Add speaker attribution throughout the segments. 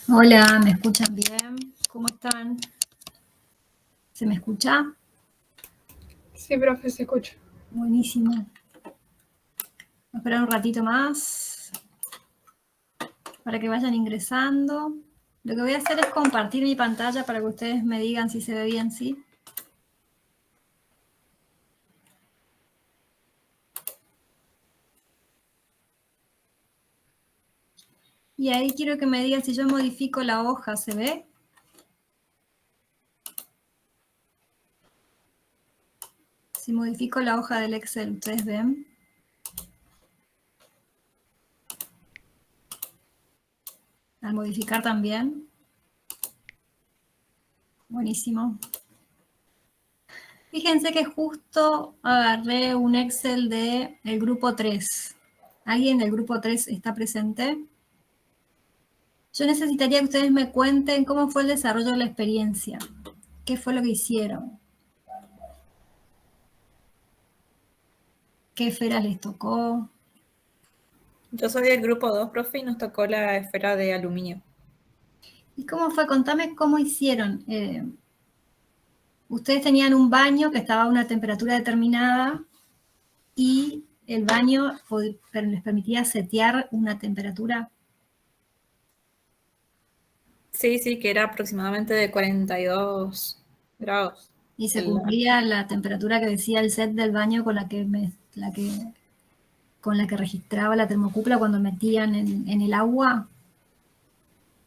Speaker 1: Hola, ¿me escuchan bien? ¿Cómo están? ¿Se me escucha?
Speaker 2: Sí, profe, se escucha.
Speaker 1: Buenísimo. Voy a esperar un ratito más para que vayan ingresando. Lo que voy a hacer es compartir mi pantalla para que ustedes me digan si se ve bien, ¿sí? Y ahí quiero que me digan si yo modifico la hoja, ¿se ve? Si modifico la hoja del Excel, ¿ustedes ven? Al modificar también. Buenísimo. Fíjense que justo agarré un Excel del grupo 3. ¿Alguien del grupo 3 está presente? Yo necesitaría que ustedes me cuenten cómo fue el desarrollo de la experiencia. ¿Qué fue lo que hicieron? ¿Qué esferas les tocó?
Speaker 3: Yo soy del grupo 2, profe, y nos tocó la esfera de aluminio.
Speaker 1: ¿Y cómo fue? Contame cómo hicieron. Ustedes tenían un baño que estaba a una temperatura determinada y el baño les permitía setear una temperatura.
Speaker 3: Sí, sí, que era aproximadamente de 42 grados.
Speaker 1: Y se
Speaker 3: El-
Speaker 1: cumplía la temperatura que decía el set del baño con con la que registraba la termocupla cuando metían en el agua.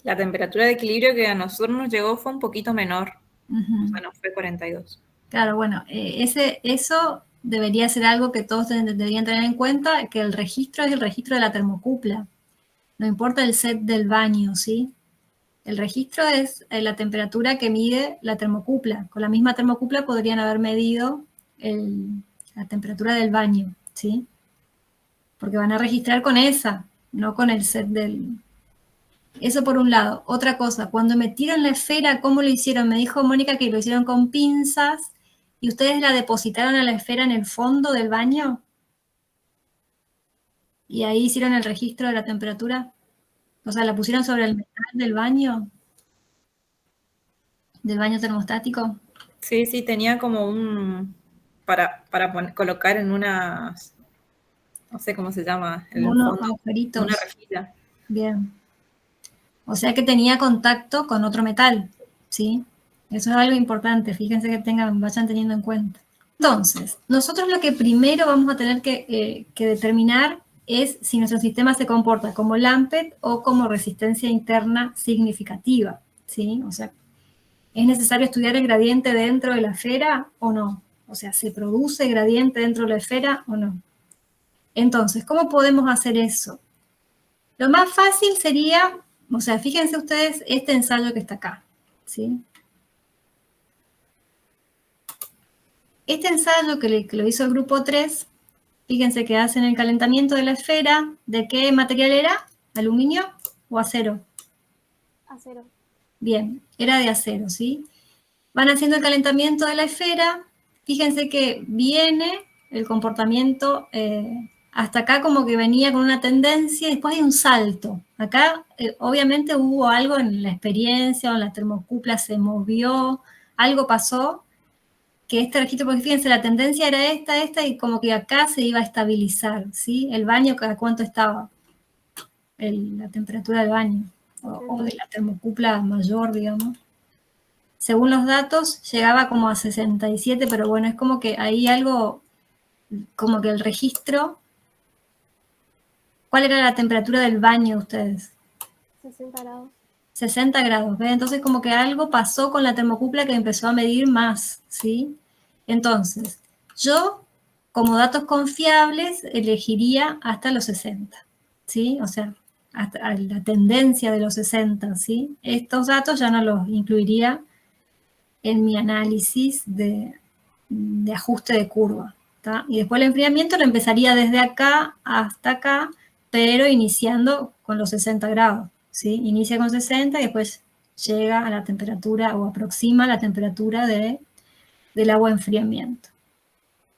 Speaker 3: la temperatura de equilibrio que a nosotros nos llegó fue un poquito menor. O
Speaker 1: Ujú.
Speaker 3: sea, no fue 42.
Speaker 1: Claro, bueno, eso debería ser algo que todos deberían tener en cuenta, que el registro es el registro de la termocupla. No importa el set del baño, ¿sí? El registro es la temperatura que mide la termocupla. Con la misma termocupla podrían haber medido la temperatura del baño, ¿sí? Porque van a registrar con esa, no con el set del... Eso por un lado. Otra cosa, cuando metieron la esfera, ¿cómo lo hicieron? Me dijo Mónica que lo hicieron con pinzas y ustedes la depositaron a la esfera en el fondo del baño y ahí hicieron el registro de la temperatura. O sea, la pusieron sobre el metal del baño termostático.
Speaker 3: Sí, sí, tenía como un... para colocar en unas... No sé cómo se llama, en el
Speaker 1: Unos
Speaker 3: fondo, una
Speaker 1: agujeritos.
Speaker 3: rejilla.
Speaker 1: Bien. O sea que tenía contacto con otro metal, ¿sí? Eso es algo importante, fíjense que vayan teniendo en cuenta. Entonces, nosotros lo que primero vamos a tener que determinar es si nuestro sistema se comporta como LAMPET o como resistencia interna significativa, ¿sí? O sea, ¿es necesario estudiar el gradiente dentro de la esfera o no? O sea, ¿se produce gradiente dentro de la esfera o no? Entonces, ¿cómo podemos hacer eso? Lo más fácil sería, o sea, fíjense ustedes este ensayo que está acá, ¿sí? Este ensayo que lo hizo el grupo 3, fíjense que hacen el calentamiento de la esfera. ¿De qué material era? ¿Aluminio o acero?
Speaker 2: Acero.
Speaker 1: Bien, era de acero, ¿sí? Van haciendo el calentamiento de la esfera. Fíjense que viene el comportamiento hasta acá como que venía con una tendencia y después hay un salto. Acá obviamente hubo algo en la experiencia o en la termocupla, se movió, algo pasó que este registro, porque fíjense, la tendencia era esta, y como que acá se iba a estabilizar, ¿sí? El baño, ¿a cuánto estaba? La temperatura del baño, o de la termocupla mayor, digamos. Según los datos, llegaba como a 67, pero bueno, es como que ahí algo, como que el registro, ¿cuál era la temperatura del baño de ustedes?
Speaker 2: 60 grados.
Speaker 1: 60 grados, ¿ves? Entonces como que algo pasó con la termocupla que empezó a medir más, ¿sí? Entonces, yo, como datos confiables, elegiría hasta los 60, ¿sí? O sea, hasta la tendencia de los 60, ¿sí? Estos datos ya no los incluiría en mi análisis de ajuste de curva, ¿tá? Y después el enfriamiento lo empezaría desde acá hasta acá, pero iniciando con los 60 grados, ¿sí? Inicia con 60 y después llega a la temperatura o aproxima la temperatura del agua enfriamiento.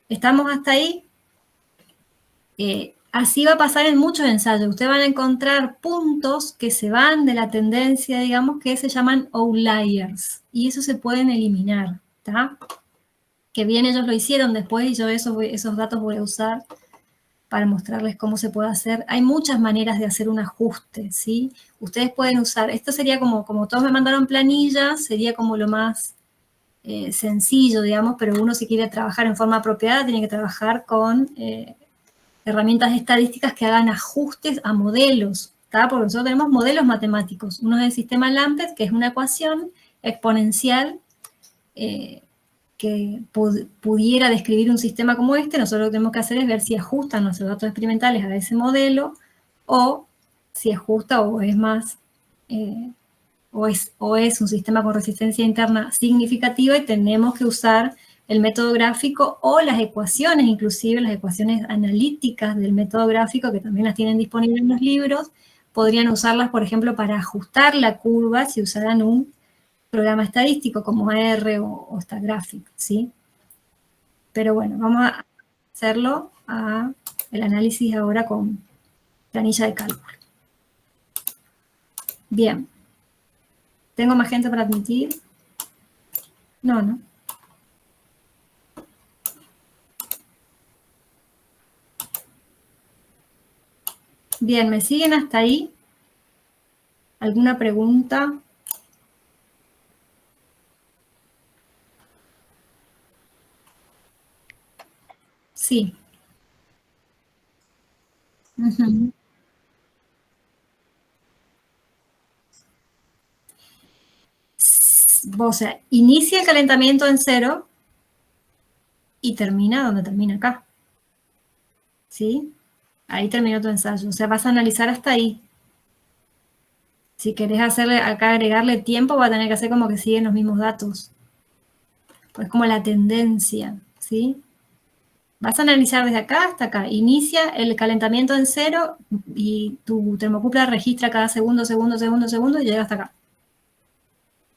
Speaker 1: ¿Estamos hasta ahí? Así va a pasar en muchos ensayos. Ustedes van a encontrar puntos que se van de la tendencia, digamos, que se llaman outliers. Y eso se pueden eliminar, ¿está? Que bien ellos lo hicieron después y yo esos datos voy a usar para mostrarles cómo se puede hacer. Hay muchas maneras de hacer un ajuste, ¿sí? Ustedes pueden usar, esto sería como todos me mandaron planillas, sería como lo más sencillo, digamos, pero uno si quiere trabajar en forma apropiada tiene que trabajar con herramientas estadísticas que hagan ajustes a modelos, ¿tá? Porque nosotros tenemos modelos matemáticos. Uno es el sistema Lambert, que es una ecuación exponencial que pudiera describir un sistema como este. Nosotros lo que tenemos que hacer es ver si ajustan nuestros datos experimentales a ese modelo o si ajusta o es más, o es un sistema con resistencia interna significativa y tenemos que usar el método gráfico o las ecuaciones, inclusive las ecuaciones analíticas del método gráfico, que también las tienen disponibles en los libros, podrían usarlas, por ejemplo, para ajustar la curva si usaran un programa estadístico como R o Stackgraphic, ¿sí? Pero bueno, vamos a hacerlo el análisis ahora con planilla de cálculo. Bien. ¿Tengo más gente para admitir? No, ¿no? Bien, ¿me siguen hasta ahí? ¿Alguna pregunta? Sí. Uh-huh. O sea, inicia el calentamiento en 0 y termina donde termina acá. ¿Sí? Ahí terminó tu ensayo. O sea, vas a analizar hasta ahí. Si querés hacerle acá, agregarle tiempo, va a tener que hacer como que siguen los mismos datos. Pues como la tendencia, ¿sí? Vas a analizar desde acá hasta acá. Inicia el calentamiento en 0 y tu termocupla registra cada segundo y llega hasta acá.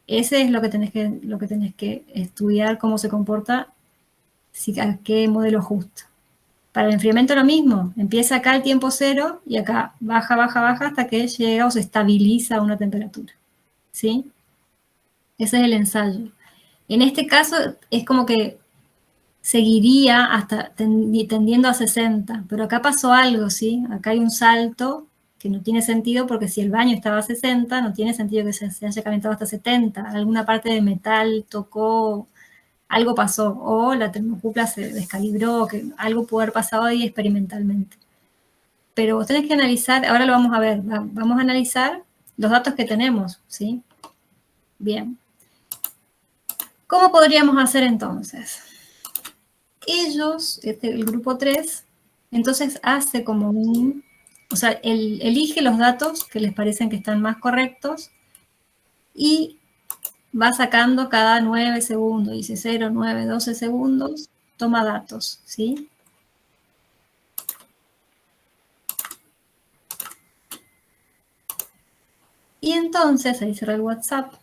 Speaker 1: Ese es lo que tenés que estudiar, cómo se comporta, a qué modelo ajusta. Para el enfriamiento lo mismo, empieza acá el tiempo 0 y acá baja hasta que llega o se estabiliza a una temperatura, ¿sí? Ese es el ensayo. En este caso es como que seguiría hasta tendiendo a 60, pero acá pasó algo, ¿sí? Acá hay un salto que no tiene sentido porque si el baño estaba a 60, no tiene sentido que se haya calentado hasta 70. Alguna parte de metal tocó, algo pasó, o la termocupla se descalibró, que algo pudo haber pasado ahí experimentalmente. Pero vos tenés que analizar, ahora lo vamos a ver, vamos a analizar los datos que tenemos, ¿sí? Bien. ¿Cómo podríamos hacer entonces? Ellos, el grupo 3, entonces hace como o sea, elige los datos que les parecen que están más correctos y va sacando cada 9 segundos, dice 0, 9, 12 segundos, toma datos, ¿sí? Y entonces, ahí cerré el WhatsApp.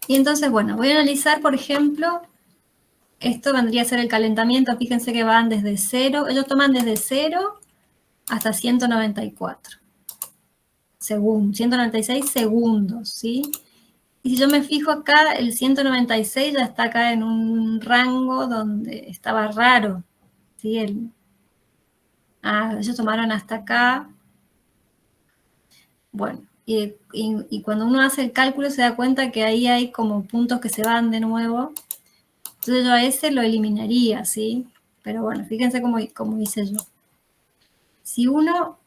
Speaker 1: Y entonces, bueno, voy a analizar, por ejemplo, esto vendría a ser el calentamiento, fíjense que van desde 0, ellos toman desde 0 hasta 194 segundos, 196 segundos, ¿sí? Y si yo me fijo acá, el 196 ya está acá en un rango donde estaba raro, ¿sí? Ellos tomaron hasta acá. Bueno, y cuando uno hace el cálculo se da cuenta que ahí hay como puntos que se van de nuevo. Entonces yo a ese lo eliminaría, ¿sí? Pero bueno, fíjense cómo hice yo. Si uno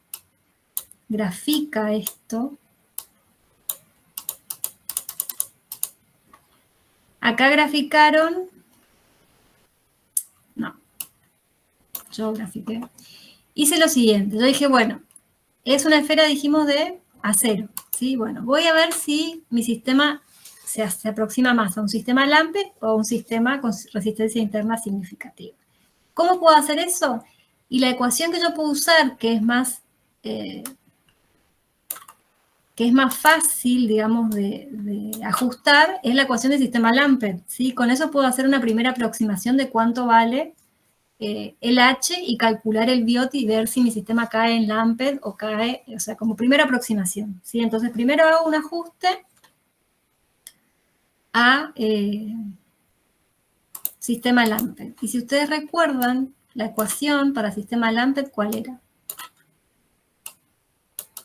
Speaker 1: grafica esto, acá graficaron, no, yo grafiqué, hice lo siguiente, yo dije, bueno, es una esfera, dijimos, de acero, ¿sí? Bueno, voy a ver si mi sistema se aproxima más a un sistema Lambert o a un sistema con resistencia interna significativa. ¿Cómo puedo hacer eso? Y la ecuación que yo puedo usar, que es más fácil, digamos, de ajustar, es la ecuación del sistema Lambert, ¿sí? Con eso puedo hacer una primera aproximación de cuánto vale el H y calcular el BIOT y ver si mi sistema cae en LAMPED o cae, o sea, como primera aproximación, ¿sí? Entonces, primero hago un ajuste a sistema LAMPED. Y si ustedes recuerdan, la ecuación para sistema LAMPED, ¿cuál era?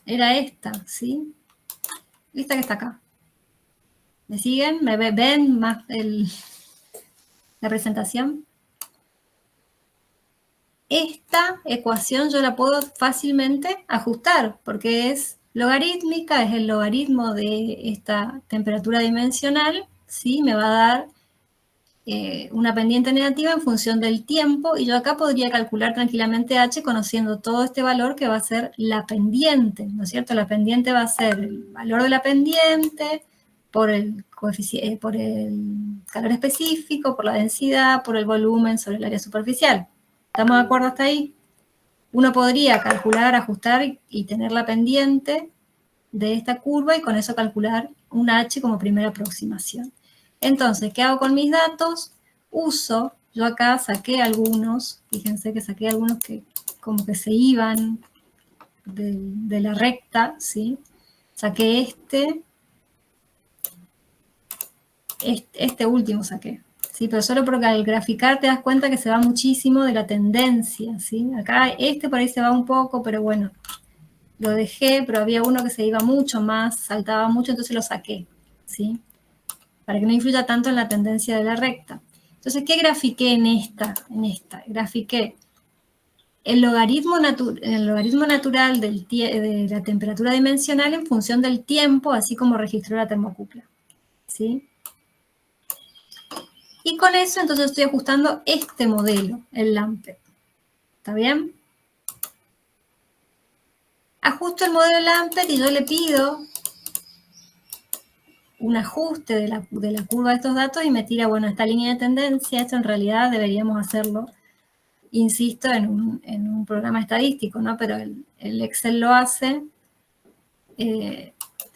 Speaker 1: Era esta, ¿sí? Esta que está acá. ¿Me siguen? ¿Me ven más la presentación? Esta ecuación yo la puedo fácilmente ajustar, porque es logarítmica, es el logaritmo de esta temperatura dimensional, ¿sí? Me va a dar una pendiente negativa en función del tiempo, y yo acá podría calcular tranquilamente H conociendo todo este valor que va a ser la pendiente, ¿no es cierto? La pendiente va a ser el valor de la pendiente por el calor específico, por la densidad, por el volumen sobre el área superficial. ¿Estamos de acuerdo hasta ahí? Uno podría calcular, ajustar y tener la pendiente de esta curva y con eso calcular un H como primera aproximación. Entonces, ¿qué hago con mis datos? Yo acá saqué algunos, fíjense que saqué algunos que como que se iban de la recta, ¿sí? Saqué este último saqué. ¿Sí? Pero solo porque al graficar te das cuenta que se va muchísimo de la tendencia, ¿sí? Acá por ahí se va un poco, pero bueno, lo dejé, pero había uno que se iba mucho más, saltaba mucho, entonces lo saqué, ¿sí? Para que no influya tanto en la tendencia de la recta. Entonces, ¿qué grafiqué en esta? Grafiqué el logaritmo natural de la temperatura dimensional en función del tiempo, así como registró la termocupla, ¿sí? Y con eso, entonces, estoy ajustando este modelo, el LAMPED. ¿Está bien? Ajusto el modelo LAMPED y yo le pido un ajuste de la curva de estos datos y me tira, bueno, esta línea de tendencia. Esto en realidad deberíamos hacerlo, insisto, en un programa estadístico, ¿no? Pero el Excel lo hace, te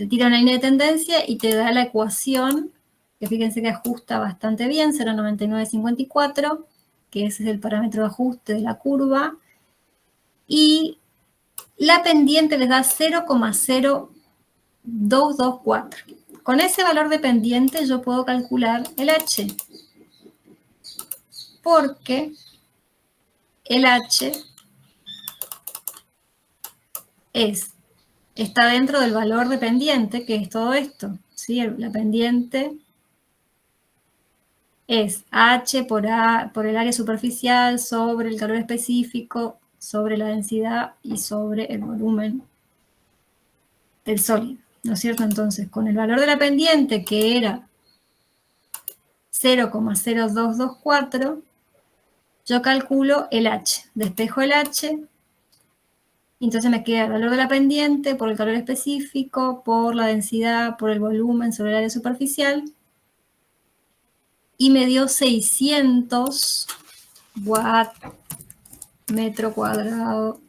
Speaker 1: tira una línea de tendencia y te da la ecuación, que fíjense que ajusta bastante bien, 0,9954, que ese es el parámetro de ajuste de la curva, y la pendiente les da 0,0224. Con ese valor de pendiente yo puedo calcular el H, porque el H está dentro del valor de pendiente, que es todo esto, ¿sí? La pendiente es H por el área superficial sobre el calor específico, sobre la densidad y sobre el volumen del sólido, ¿no es cierto? Entonces, con el valor de la pendiente, que era 0,0224, yo calculo el H, despejo el H, y entonces me queda el valor de la pendiente por el calor específico, por la densidad, por el volumen sobre el área superficial, y me dio 600 watt metro cuadrado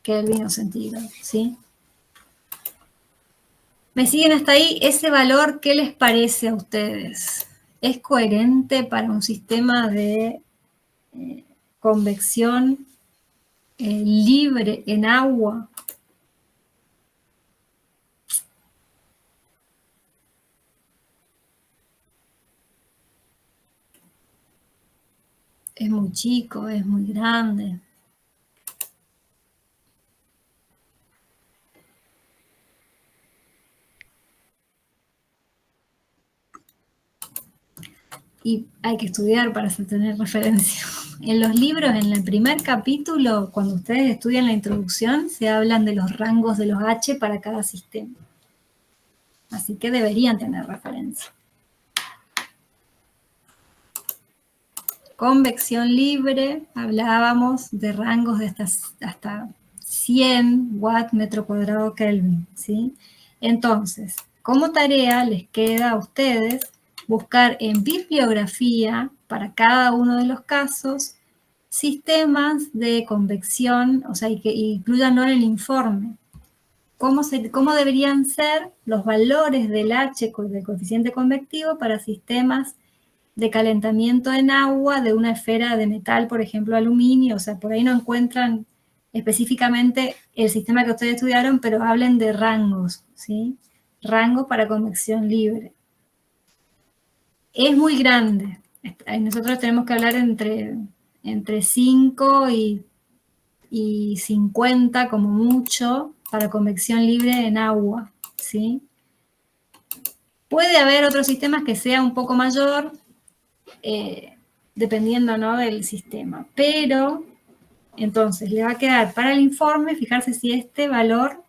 Speaker 1: Kelvin o centígrado, ¿sí? ¿Me siguen hasta ahí? Ese valor, ¿qué les parece a ustedes? ¿Es coherente para un sistema de convección libre en agua? ¿Es muy chico? ¿Es muy grande? Y hay que estudiar para tener referencia. En los libros, en el primer capítulo, cuando ustedes estudian la introducción, se hablan de los rangos de los H para cada sistema. Así que deberían tener referencia. Convección libre, hablábamos de rangos de hasta 100 watt metro cuadrado Kelvin, ¿sí? Entonces, como tarea les queda a ustedes buscar en bibliografía para cada uno de los casos sistemas de convección, o sea, y que incluyanlo en el informe. ¿Cómo deberían ser los valores del H, del coeficiente convectivo, para sistemas de calentamiento en agua de una esfera de metal, por ejemplo, aluminio. O sea, por ahí no encuentran específicamente el sistema que ustedes estudiaron, pero hablen de rangos, ¿sí? Rangos para convección libre. Es muy grande. Nosotros tenemos que hablar entre 5 y 50 como mucho para convección libre en agua, ¿sí? Puede haber otros sistemas que sea un poco mayor, dependiendo, ¿no?, del sistema. Pero, entonces, le va a quedar para el informe fijarse si este valor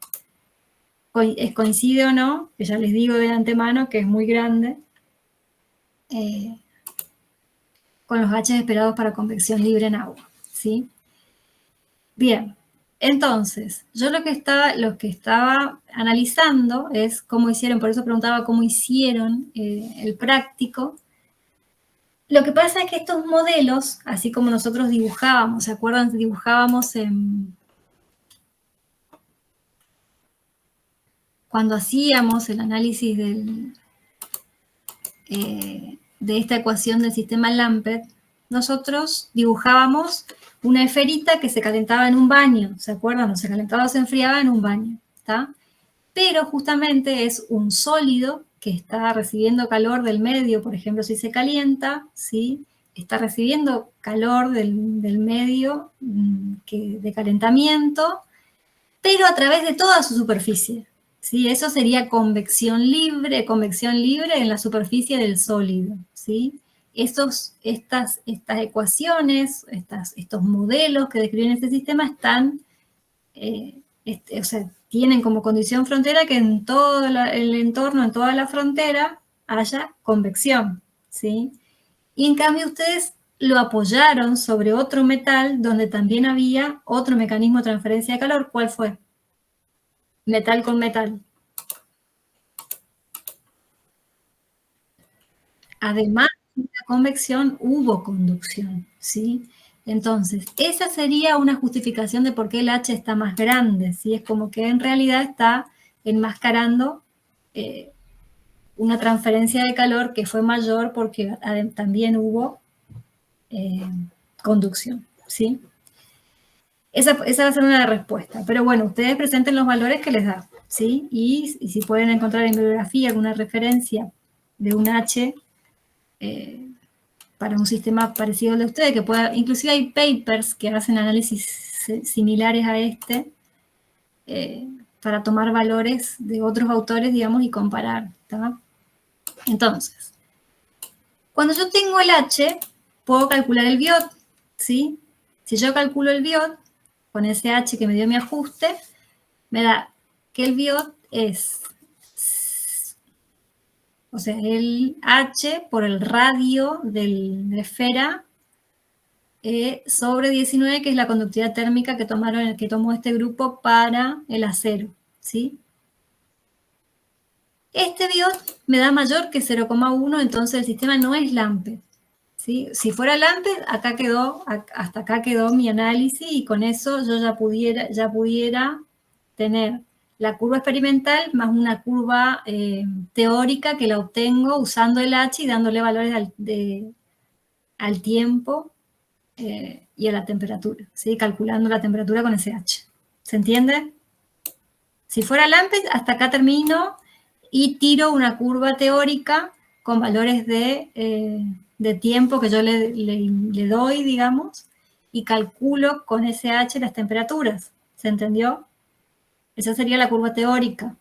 Speaker 1: coincide o no, que ya les digo de antemano que es muy grande, con los H esperados para convección libre en agua, ¿sí? Bien, entonces, yo lo que estaba analizando es cómo hicieron, por eso preguntaba cómo hicieron el práctico. Lo que pasa es que estos modelos, así como nosotros dibujábamos, ¿se acuerdan? Dibujábamos cuando hacíamos el análisis de esta ecuación del sistema Lampert, nosotros dibujábamos una esferita que se calentaba en un baño, ¿se acuerdan? O se calentaba o se enfriaba en un baño, ¿está? Pero justamente es un sólido que está recibiendo calor del medio, por ejemplo, si se calienta, ¿sí? Está recibiendo calor del medio de calentamiento, pero a través de toda su superficie, ¿sí? Eso sería convección libre en la superficie del sólido, ¿sí? Estas ecuaciones, estos modelos que describen este sistema están, o sea, tienen como condición frontera que en todo el entorno, en toda la frontera, haya convección, ¿sí? Y en cambio ustedes lo apoyaron sobre otro metal donde también había otro mecanismo de transferencia de calor. ¿Cuál fue? Metal con metal. Además de la convección, hubo conducción, ¿sí? Entonces, esa sería una justificación de por qué el H está más grande, ¿sí? Es como que en realidad está enmascarando una transferencia de calor que fue mayor porque también hubo conducción, ¿sí? Esa va a ser una respuesta. Pero bueno, ustedes presenten los valores que les da, ¿sí? Y si pueden encontrar en bibliografía alguna referencia de un H para un sistema parecido al de ustedes, que pueda, inclusive hay papers que hacen análisis similares a este, para tomar valores de otros autores, digamos, y comparar, ¿tá? Entonces, cuando yo tengo el H, puedo calcular el biot, ¿sí? Si yo calculo el biot, con ese H que me dio mi ajuste, me da que el biot es, o sea, el H por el radio de la esfera sobre 19, que es la conductividad térmica que tomó este grupo para el acero, ¿sí? Este biot me da mayor que 0,1, entonces el sistema no es Lampert, ¿sí? Si fuera Lampert, hasta acá quedó mi análisis y con eso yo ya pudiera tener la curva experimental más una curva teórica que la obtengo usando el H y dándole valores al tiempo y a la temperatura, ¿sí? Calculando la temperatura con ese H. ¿Se entiende? Si fuera Lampert, hasta acá termino y tiro una curva teórica con valores de tiempo que yo le doy, digamos, y calculo con ese H las temperaturas. ¿Se entendió? Esa sería la curva teórica.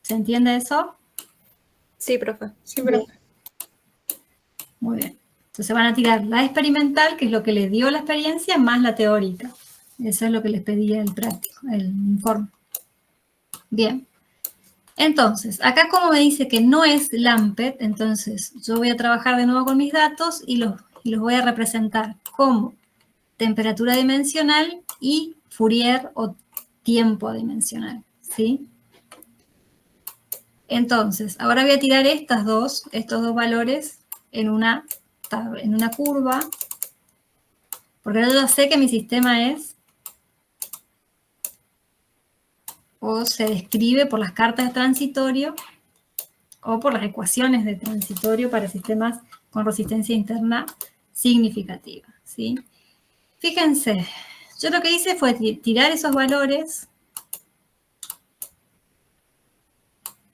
Speaker 1: ¿Se entiende eso?
Speaker 3: Sí, profe.
Speaker 2: Sí, profe.
Speaker 1: Muy bien. Entonces van a tirar la experimental, que es lo que les dio la experiencia, más la teórica. Eso es lo que les pedía el práctico, el informe. Bien. Entonces, acá como me dice que no es Lampert, entonces yo voy a trabajar de nuevo con mis datos y los voy a representar como temperatura dimensional y Fourier o tiempo dimensional, ¿sí? Entonces, ahora voy a tirar estos dos valores en una curva, porque ahora yo ya sé que mi sistema es, o se describe por las cartas de transitorio, o por las ecuaciones de transitorio para sistemas con resistencia interna significativa, ¿sí? Fíjense, yo lo que hice fue tirar esos valores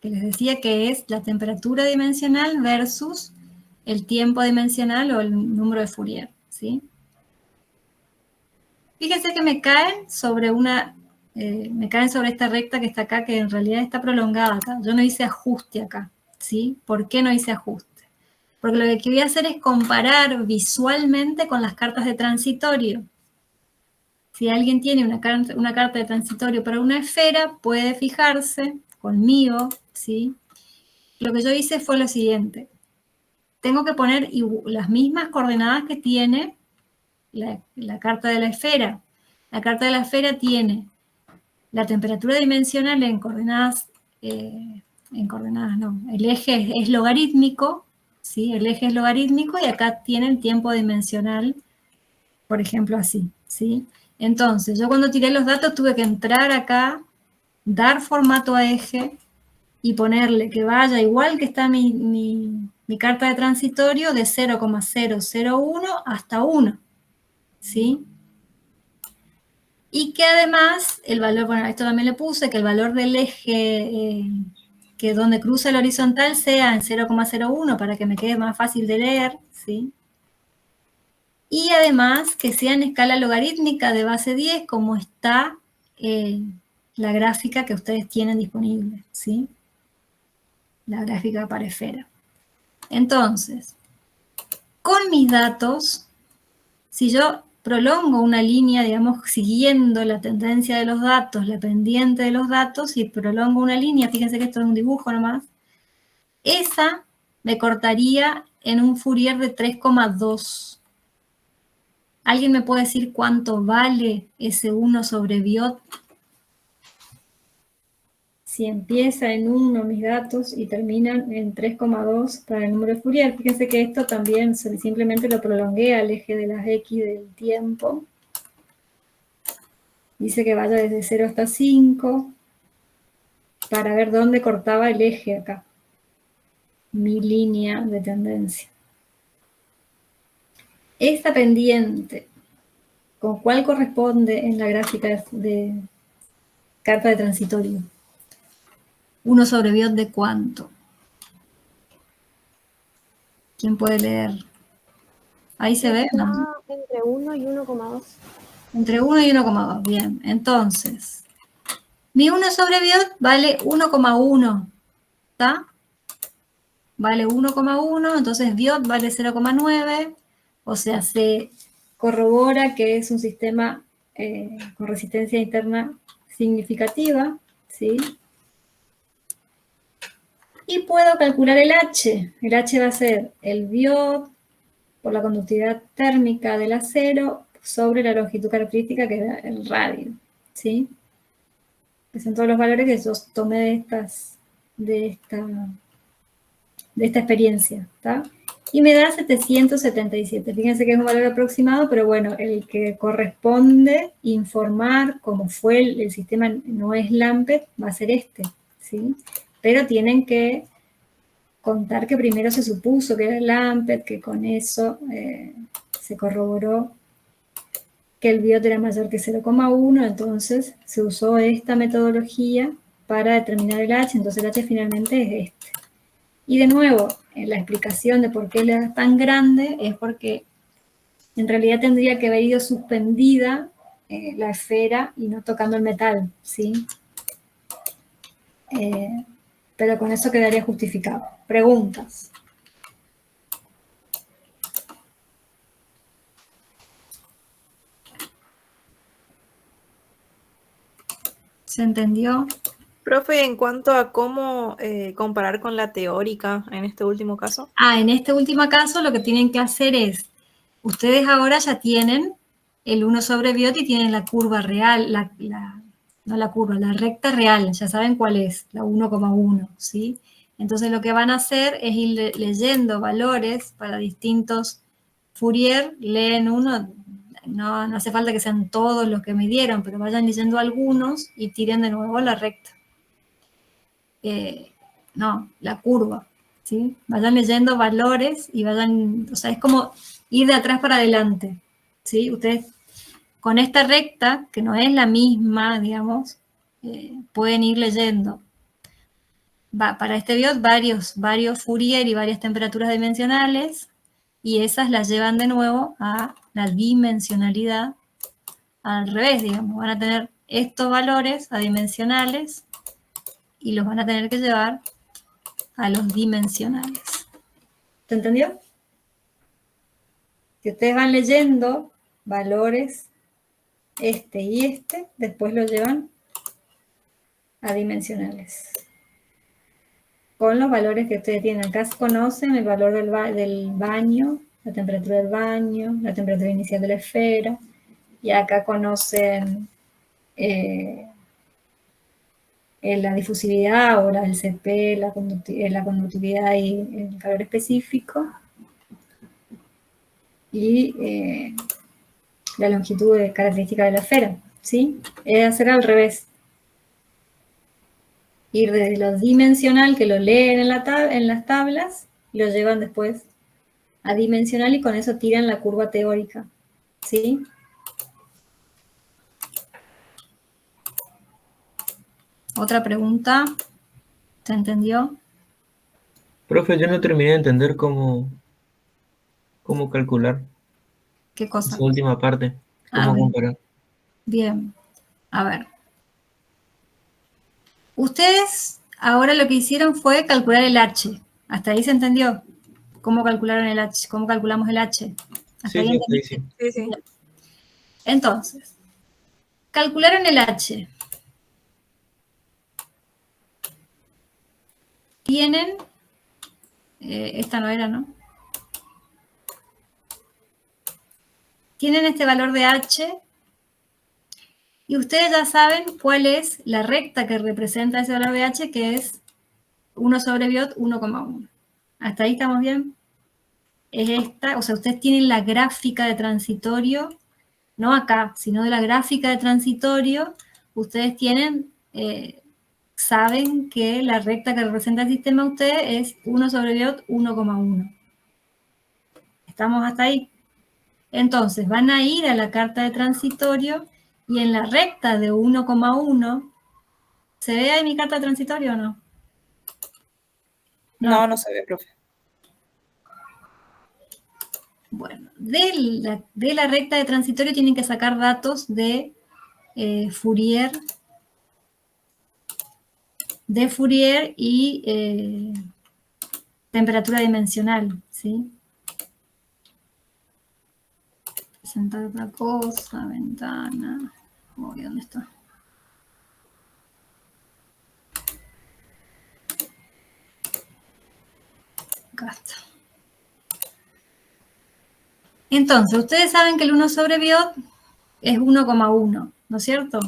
Speaker 1: que les decía que es la temperatura dimensional versus el tiempo dimensional o el número de Fourier, ¿sí? Fíjense que me caen sobre esta recta que está acá, que en realidad está prolongada acá. Yo no hice ajuste acá, ¿sí? ¿Por qué no hice ajuste? Porque lo que voy a hacer es comparar visualmente con las cartas de transitorio. Si alguien tiene una carta de transitorio para una esfera, puede fijarse conmigo, ¿sí? Lo que yo hice fue lo siguiente. Tengo que poner las mismas coordenadas que tiene la carta de la esfera. La carta de la esfera tiene la temperatura dimensional en coordenadas, no, el eje es logarítmico, ¿sí? El eje es logarítmico y acá tiene el tiempo dimensional, por ejemplo, así, ¿sí? Entonces, yo cuando tiré los datos tuve que entrar acá, dar formato a eje y ponerle que vaya igual que está mi carta de transitorio de 0,001 hasta 1, ¿sí? Y que además el valor, bueno, esto también le puse, que el valor del eje que donde cruza el horizontal sea en 0,01 para que me quede más fácil de leer, ¿sí? Y además que sea en escala logarítmica de base 10 como está la gráfica que ustedes tienen disponible, ¿sí? La gráfica para esfera. Entonces, con mis datos, si yo prolongo una línea, digamos, siguiendo la tendencia de los datos, la pendiente de los datos, y prolongo una línea, fíjense que esto es un dibujo nomás, esa me cortaría en un Fourier de 3,2. ¿Alguien me puede decir cuánto vale ese 1 sobre Biot? Si empieza en 1 mis datos y terminan en 3,2 para el número de Fourier. Fíjense que esto también simplemente lo prolongué al eje de las X del tiempo. Dice que vaya desde 0 hasta 5 para ver dónde cortaba el eje acá. Mi línea de tendencia. Esta pendiente, ¿con cuál corresponde en la gráfica de carta de transitorio? 1 sobre Biot de cuánto. ¿Quién puede leer? Ahí se ve, ¿no?
Speaker 2: Entre 1 y 1,2.
Speaker 1: Entre 1 y 1,2, bien. Entonces, mi 1 sobre Biot vale 1,1, ¿está? Vale 1,1, entonces Biot vale 0,9, o sea, se corrobora que es un sistema con resistencia interna significativa, ¿sí? Y puedo calcular el H. El H va a ser el Biot por la conductividad térmica del acero sobre la longitud característica que da el radio, ¿sí? Que son todos los valores que yo tomé de esta experiencia, ¿está? Y me da 777. Fíjense que es un valor aproximado, pero bueno, el que corresponde informar cómo fue el sistema no es Lampet, va a ser este, ¿sí? Pero tienen que contar que primero se supuso que era Lampet, que con eso se corroboró que el Biot era mayor que 0,1, entonces se usó esta metodología para determinar el H, entonces el H finalmente es este. Y de nuevo, la explicación de por qué es tan grande es porque en realidad tendría que haber ido suspendida la esfera y no tocando el metal, ¿sí? Pero con eso quedaría justificado. Preguntas. ¿Se entendió?
Speaker 3: Profe, en cuanto a cómo comparar con la teórica en este último caso.
Speaker 1: En este último caso lo que tienen que hacer es, ustedes ahora ya tienen el 1 sobre Biot y tienen la curva real, no la curva, la recta real, ya saben cuál es, la 1,1, ¿sí? Entonces lo que van a hacer es ir leyendo valores para distintos Fourier, leen uno, no hace falta que sean todos los que me dieron, pero vayan leyendo algunos y tiren de nuevo la recta. no, la curva, ¿sí? Vayan leyendo valores y vayan, o sea, es como ir de atrás para adelante, ¿sí? Ustedes con esta recta, que no es la misma, digamos, pueden ir leyendo. Para este biot varios Fourier y varias temperaturas dimensionales, y esas las llevan de nuevo a la dimensionalidad al revés, digamos. Van a tener estos valores adimensionales y los van a tener que llevar a los dimensionales. ¿Se entendió? Si ustedes van leyendo valores este y este, después los llevan a dimensionales. Con los valores que ustedes tienen. Acá conocen el valor del baño, la temperatura del baño, la temperatura inicial de la esfera, y acá conocen la difusividad o la del CP, la conductividad y el calor específico, y la longitud característica de la esfera, ¿sí? Es hacer al revés. Ir desde lo dimensional, que lo leen en las tablas, y lo llevan después a dimensional y con eso tiran la curva teórica, ¿sí? Otra pregunta, ¿se entendió?
Speaker 4: Profe, yo no terminé de entender cómo calcular
Speaker 1: ¿Qué cosa?
Speaker 4: esa última parte,
Speaker 1: Ah,
Speaker 4: cómo
Speaker 1: bien.
Speaker 4: comparar.
Speaker 1: Bien, a ver. Ustedes ahora lo que hicieron fue calcular el H. ¿Hasta ahí se entendió? ¿Cómo calcularon el H? ¿Cómo calculamos el H? ¿Hasta
Speaker 4: Sí,
Speaker 1: ahí
Speaker 4: sí, ahí
Speaker 1: entendiste?
Speaker 4: sí.
Speaker 3: Sí, sí.
Speaker 1: Bien. Entonces, calcularon el H. Tienen, esta no era, ¿no? Tienen este valor de H y ustedes ya saben cuál es la recta que representa ese valor de H, que es 1 sobre biot 1,1. ¿Hasta ahí estamos bien? Es esta, o sea, ustedes tienen la gráfica de transitorio, no acá, sino de la gráfica de transitorio, ustedes tienen, saben que la recta que representa el sistema a ustedes es 1 sobre biot 1,1. ¿Estamos hasta ahí? Entonces, van a ir a la carta de transitorio y en la recta de 1,1, ¿se ve ahí mi carta de transitorio o no?
Speaker 3: No, no se ve, profe.
Speaker 1: Bueno, de la recta de transitorio tienen que sacar datos de Fourier y temperatura dimensional, ¿sí? Presentar otra cosa, ventana. Uy, ¿dónde está? Acá está. Entonces, ustedes saben que el 1 sobre biot es 1,1, ¿no es cierto?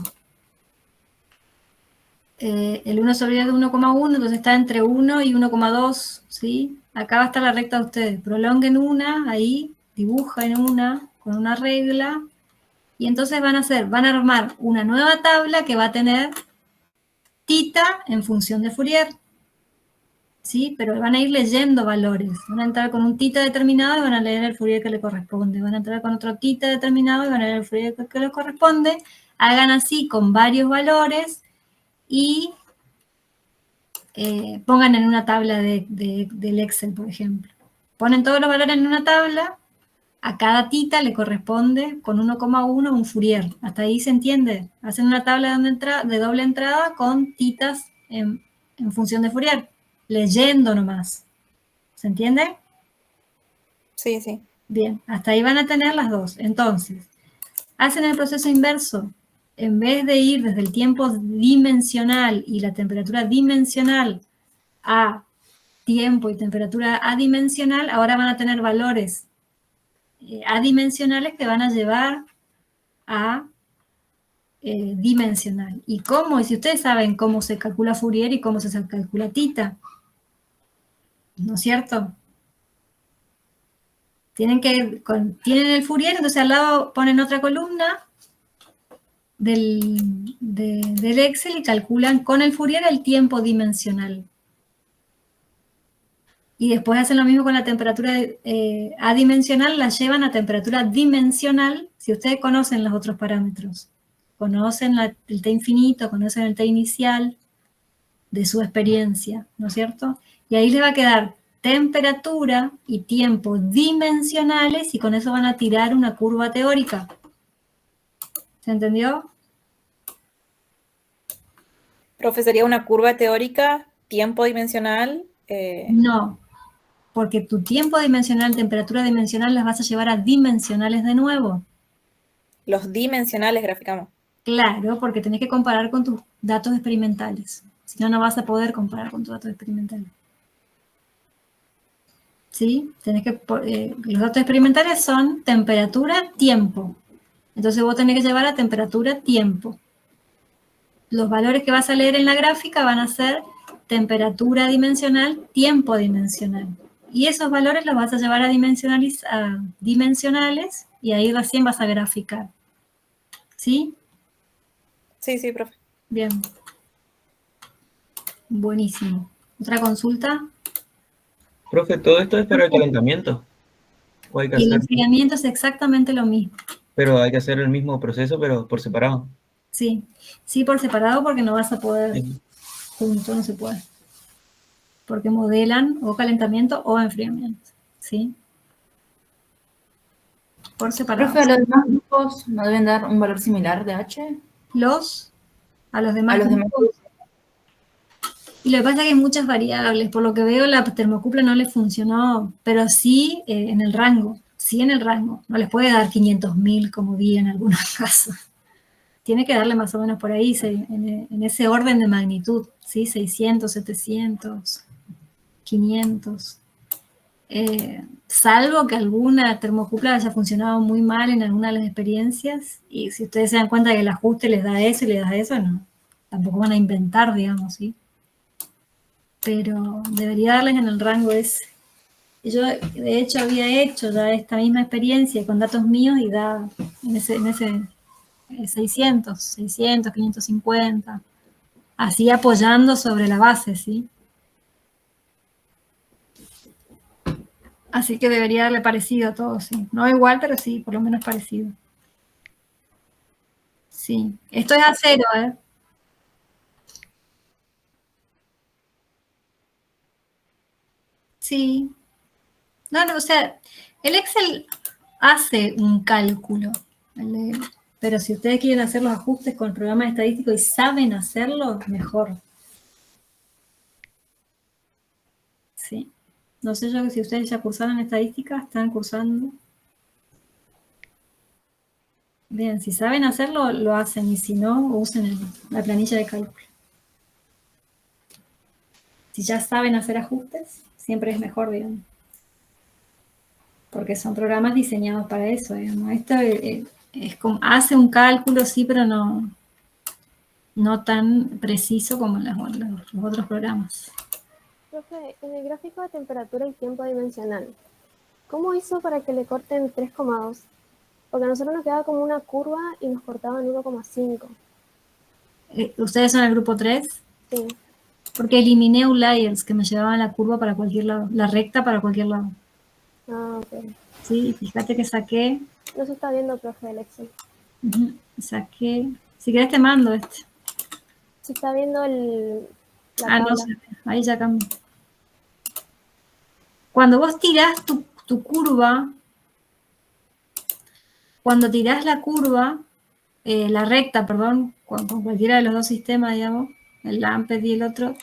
Speaker 1: El 1 sobre biot es 1,1, entonces está entre 1 y 1,2, ¿sí? Acá va a estar la recta de ustedes. Prolonguen una, ahí, dibujen una con una regla, y entonces van a armar una nueva tabla que va a tener tita en función de Fourier, ¿sí? Pero van a ir leyendo valores. Van a entrar con un tita determinado y van a leer el Fourier que le corresponde. Van a entrar con otro tita determinado y van a leer el Fourier que le corresponde. Hagan así con varios valores y pongan en una tabla del Excel, por ejemplo. Ponen todos los valores en una tabla, a cada tita le corresponde con 1,1 un Fourier. ¿Hasta ahí se entiende? Hacen una tabla de doble entrada con titas en función de Fourier, leyendo nomás. ¿Se entiende?
Speaker 3: Sí, sí.
Speaker 1: Bien, hasta ahí van a tener las dos. Entonces, hacen el proceso inverso. En vez de ir desde el tiempo dimensional y la temperatura dimensional a tiempo y temperatura adimensional, ahora van a tener valores adimensionales que van a llevar a dimensional. ¿Y cómo? Y si ustedes saben cómo se calcula Fourier y cómo se calcula tita, ¿no es cierto? Tienen el Fourier, entonces al lado ponen otra columna del Excel y calculan con el Fourier el tiempo dimensional. Y después hacen lo mismo con la temperatura adimensional, la llevan a temperatura dimensional, si ustedes conocen los otros parámetros. Conocen el T infinito, conocen el T inicial de su experiencia, ¿no es cierto? Y ahí les va a quedar temperatura y tiempo dimensionales y con eso van a tirar una curva teórica. ¿Se entendió?
Speaker 3: Profe, sería una curva teórica, tiempo dimensional.
Speaker 1: No, porque tu tiempo dimensional, temperatura dimensional las vas a llevar a dimensionales de nuevo.
Speaker 3: Los dimensionales graficamos.
Speaker 1: Claro, porque tenés que comparar con tus datos experimentales. Si no, no vas a poder comparar con tus datos experimentales. ¿Sí? Los datos experimentales son temperatura, tiempo. Entonces vos tenés que llevar a temperatura, tiempo. Los valores que vas a leer en la gráfica van a ser temperatura dimensional, tiempo dimensional. Y esos valores los vas a llevar a dimensionales y ahí recién vas a graficar. ¿Sí?
Speaker 3: Sí, profe.
Speaker 1: Bien. Buenísimo. ¿Otra consulta?
Speaker 4: Profe, todo esto es para el calentamiento. ¿O hay que
Speaker 1: Y el
Speaker 4: hacer?
Speaker 1: enfriamiento es exactamente lo mismo.
Speaker 4: Pero hay que hacer el mismo proceso, pero por separado.
Speaker 1: Sí. Sí, por separado porque no vas a poder
Speaker 4: Sí.
Speaker 1: junto, no se puede. Porque modelan o calentamiento o enfriamiento. ¿Sí? Por separado.
Speaker 5: Profe, ¿a los demás grupos no deben dar un valor similar de H?
Speaker 1: A los demás
Speaker 5: A los demás
Speaker 1: grupos. Y lo que pasa es que hay muchas variables. Por lo que veo, la termocupla no les funcionó, pero sí en el rango. Sí en el rango. No les puede dar 500.000 como vi en algunos casos. Tiene que darle más o menos por ahí, en ese orden de magnitud. ¿Sí? 600, 700, 500. Salvo que alguna termocupla haya funcionado muy mal en alguna de las experiencias. Y si ustedes se dan cuenta que el ajuste les da eso y les da eso, no. Tampoco van a inventar, digamos, ¿sí? Pero debería darles en el rango ese. Yo, de hecho, había hecho ya esta misma experiencia con datos míos y da en ese 600, 550, así apoyando sobre la base, ¿sí? Así que debería darle parecido a todo, sí. No igual, pero sí, por lo menos parecido. Sí, esto es a cero, ¿eh? Sí. No, o sea, el Excel hace un cálculo, ¿vale? Pero si ustedes quieren hacer los ajustes con el programa estadístico y saben hacerlo, mejor. Sí. No sé yo si ustedes ya cursaron estadística, están cursando. Bien, si saben hacerlo, lo hacen, y si no, usen la planilla de cálculo. Si ya saben hacer ajustes, siempre es mejor, digamos. Porque son programas diseñados para eso, digamos. Esto es como, hace un cálculo, sí, pero no tan preciso como los otros programas.
Speaker 2: Profe, en el gráfico de temperatura y tiempo dimensional, ¿cómo hizo para que le corten 3,2? Porque a nosotros nos quedaba como una curva y nos cortaban 1,5.
Speaker 1: ¿Ustedes son el grupo 3?
Speaker 2: Sí.
Speaker 1: Porque eliminé outliers que me llevaban la curva para cualquier lado, la recta para cualquier lado.
Speaker 2: Ah, ok.
Speaker 1: Sí, fíjate que saqué.
Speaker 2: No se está viendo, profe, el Excel.
Speaker 1: Saqué. Si querés te mando este.
Speaker 2: Se está viendo la tabla.
Speaker 1: No sé, ahí ya cambió. Cuando vos tirás tu curva, cuando tirás la curva, la recta, perdón, con cualquiera de los dos sistemas, digamos, el AMPED y el otro,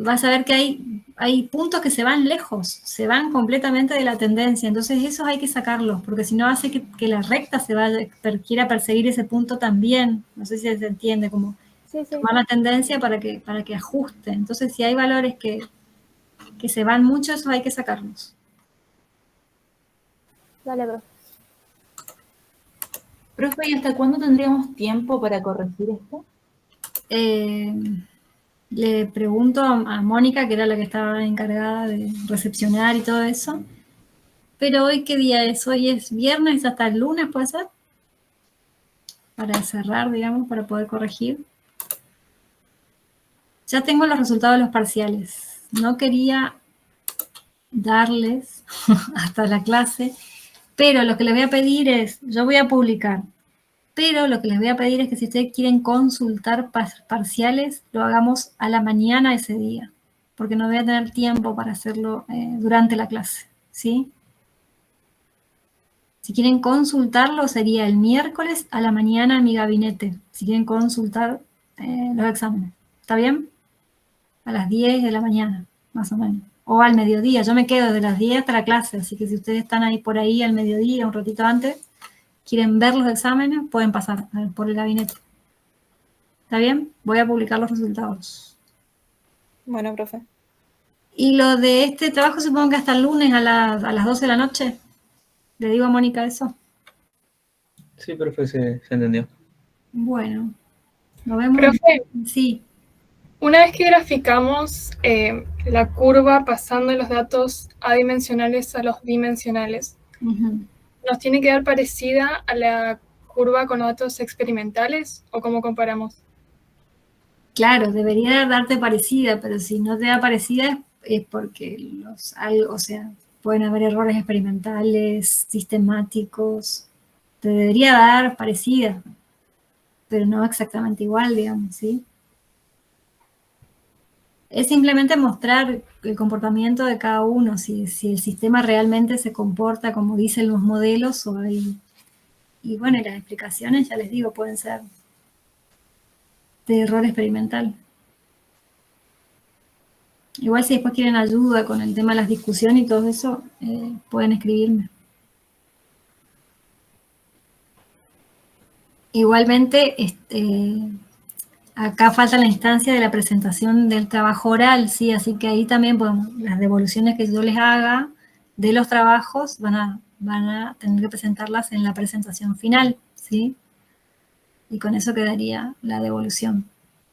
Speaker 1: vas a ver que hay puntos que se van lejos, se van completamente de la tendencia, entonces esos hay que sacarlos, porque si no hace que la recta quiera perseguir ese punto también, no sé si se entiende, como
Speaker 2: Sí.
Speaker 1: tomar la tendencia para que ajuste, entonces si hay valores que se van mucho, esos hay que sacarlos.
Speaker 2: Dale, profe.
Speaker 5: Profe, ¿y hasta cuándo tendríamos tiempo para corregir esto?
Speaker 1: Le pregunto a Mónica, que era la que estaba encargada de recepcionar y todo eso. Pero hoy, ¿qué día es? Hoy es viernes, hasta el lunes, ¿puede ser? Para cerrar, digamos, para poder corregir. Ya tengo los resultados de los parciales. No quería darles hasta la clase, pero lo que les voy a pedir es, yo voy a publicar, pero lo que les voy a pedir es que si ustedes quieren consultar parciales, lo hagamos a la mañana ese día, porque no voy a tener tiempo para hacerlo durante la clase, ¿sí? Si quieren consultarlo, sería el miércoles a la mañana en mi gabinete, si quieren consultar los exámenes. ¿Está bien? A las 10 de la mañana, más o menos. O al mediodía. Yo me quedo de las 10 hasta la clase, así que si ustedes están ahí por ahí al mediodía, un ratito antes, quieren ver los exámenes, pueden pasar por el gabinete. ¿Está bien? Voy a publicar los resultados.
Speaker 3: Bueno, profe.
Speaker 1: Y lo de este trabajo supongo que hasta el lunes a las 12 de la noche. ¿Le digo a Mónica eso?
Speaker 4: Sí, profe, se entendió.
Speaker 1: Bueno, nos vemos.
Speaker 6: Profe,
Speaker 1: Sí.
Speaker 6: una vez que graficamos la curva pasando los datos adimensionales a los dimensionales,
Speaker 1: Uh-huh.
Speaker 6: ¿nos tiene que dar parecida a la curva con los datos experimentales o cómo comparamos?
Speaker 1: Claro, debería darte parecida, pero si no te da parecida es porque o sea, pueden haber errores experimentales, sistemáticos. Te debería dar parecida, pero no exactamente igual, digamos, ¿sí? Es simplemente mostrar el comportamiento de cada uno, si el sistema realmente se comporta como dicen los modelos y bueno, y las explicaciones, ya les digo, pueden ser de error experimental. Igual si después quieren ayuda con el tema de las discusiones y todo eso, pueden escribirme. Igualmente, acá falta la instancia de la presentación del trabajo oral, ¿sí? Así que ahí también las devoluciones que yo les haga de los trabajos van a tener que presentarlas en la presentación final, ¿sí? Y con eso quedaría la devolución.